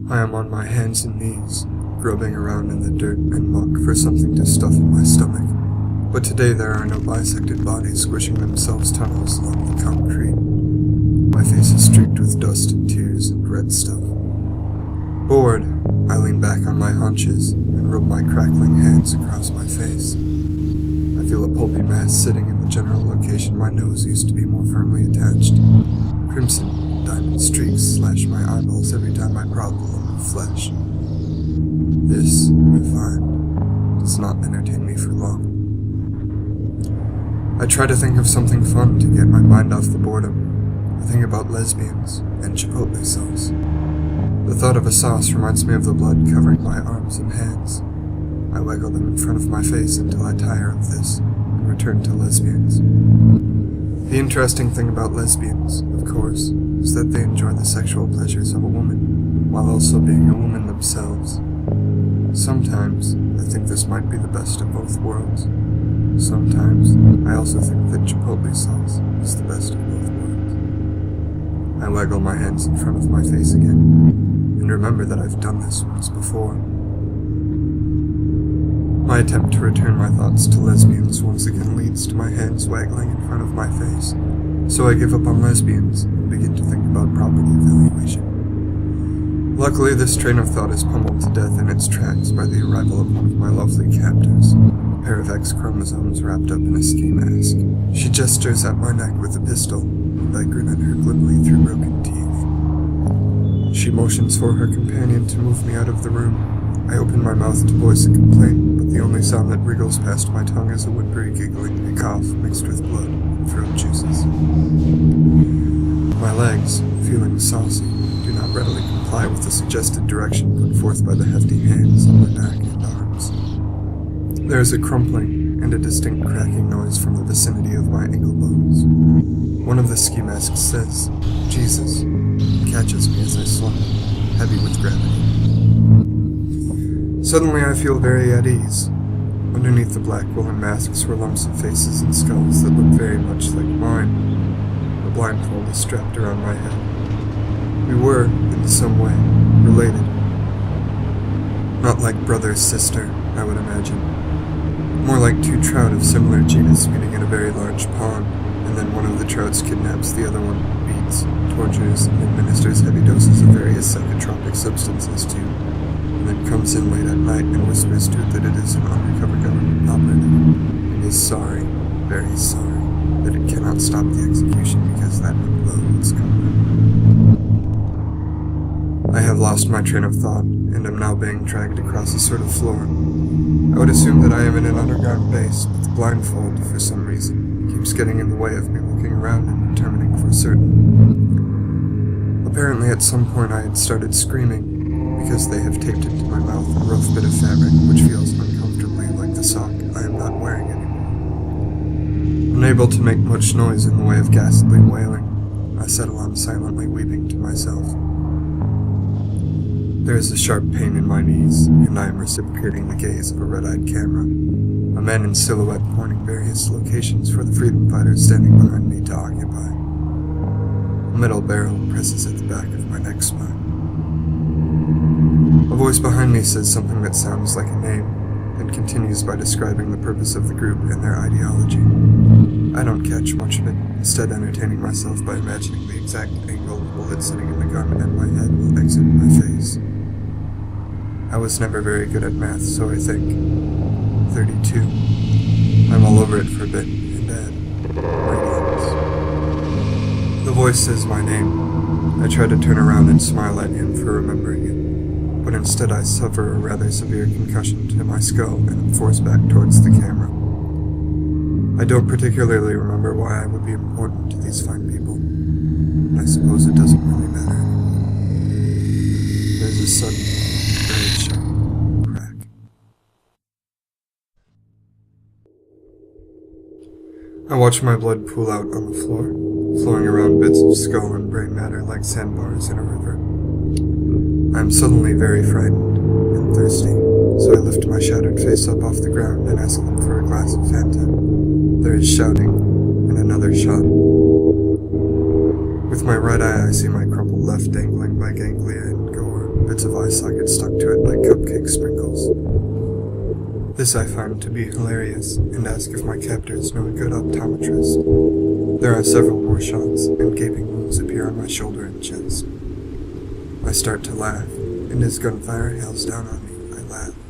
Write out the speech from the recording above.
I am on my hands and knees, grubbing around in the dirt and muck for something to stuff in my stomach. But today there are no bisected bodies squishing themselves tunnels along the concrete. My face is streaked with dust and tears and red stuff. Bored, I lean back on my haunches and rub my crackling hands across my face. I feel a pulpy mass sitting in the general location my nose used to be more firmly attached. Crimson diamond streaks slash my eyeballs every time I prod the lump of flesh. This, I find, does not entertain me for long. I try to think of something fun to get my mind off the boredom. I think about lesbians and chipotle sauce. The thought of a sauce reminds me of the blood covering my arms and hands. I waggle them in front of my face until I tire of this and return to lesbians. The interesting thing about lesbians, of course, is that they enjoy the sexual pleasures of a woman, while also being a woman themselves. Sometimes, I think this might be the best of both worlds. Sometimes, I also think that chipotle sauce is the best of both worlds. I waggle my hands in front of my face again, and remember that I've done this once before. My attempt to return my thoughts to lesbians once again leads to my hands waggling in front of my face, so I give up on lesbians and begin to think about property valuation. Luckily, this train of thought is pummeled to death in its tracks by the arrival of one of my lovely captors, a pair of X chromosomes wrapped up in a ski mask. She gestures at my neck with a pistol, and I grin at her glibly through broken teeth. She motions for her companion to move me out of the room. I open my mouth to voice a complaint, but the only sound that wriggles past my tongue is a whimpery giggling, a cough mixed with blood and throat juices. My legs, feeling saucy, do not readily comply with the suggested direction put forth by the hefty hands on my back and arms. There is a crumpling and a distinct cracking noise from the vicinity of my ankle bones. One of the ski masks says, "Jesus," and catches me as I slump, heavy with gravity. Suddenly I feel very at ease. Underneath the black woolen masks were lumps of faces and skulls that look very much like mine. A blindfold is strapped around my head. We were, in some way, related. Not like brother-sister, I would imagine. More like two trout of similar genus meeting in a very large pond, and then one of the trouts kidnaps the other one, beats, tortures, and administers heavy doses of various psychotropic substances to, and then comes in late at night and whispers to it that it is an undercover government operative, and is sorry, very sorry, that it cannot stop the execution because that would blow its cover. I have lost my train of thought, and am now being dragged across a sort of floor. I would assume that I am in an underground base, but the blindfold, for some reason, keeps getting in the way of me looking around and determining for certain. Apparently at some point I had started screaming, because they have taped into my mouth a rough bit of fabric which feels uncomfortably like the sock I am not wearing anymore. Unable to make much noise in the way of ghastly wailing, I settle on silently weeping to myself. There is a sharp pain in my knees, and I am reciprocating the gaze of a red-eyed camera, a man in silhouette pointing various locations for the freedom fighters standing behind me to occupy. A metal barrel presses at the back of my neck spine. A voice behind me says something that sounds like a name, then continues by describing the purpose of the group and their ideology. I don't catch much of it, instead entertaining myself by imagining the exact angle of the bullet sitting in the gun and my head will exit my face. I was never very good at math, so I think 32. I'm all over it for a bit, and add Radians. The voice says my name. I try to turn around and smile at him for remembering it, but instead I suffer a rather severe concussion to my skull and am forced back towards the camera. I don't particularly remember why I would be important to these fine people, and I suppose it doesn't really matter anymore. There's a sudden, very sharp crack. I watch my blood pool out on the floor, flowing around bits of skull and brain matter like sandbars in a river. I am suddenly very frightened and thirsty, so I lift my shattered face up off the ground and ask them for a glass of Fanta. There is shouting, and another shot. With my right eye I see my crumpled left dangling by ganglia and gore, bits of eye socket stuck to it like cupcake sprinkles. This I find to be hilarious, and ask if my captors know a good optometrist. There are several more shots, and gaping wounds appear on my shoulder and chest. I start to laugh, and as gunfire hails down on me, I laugh.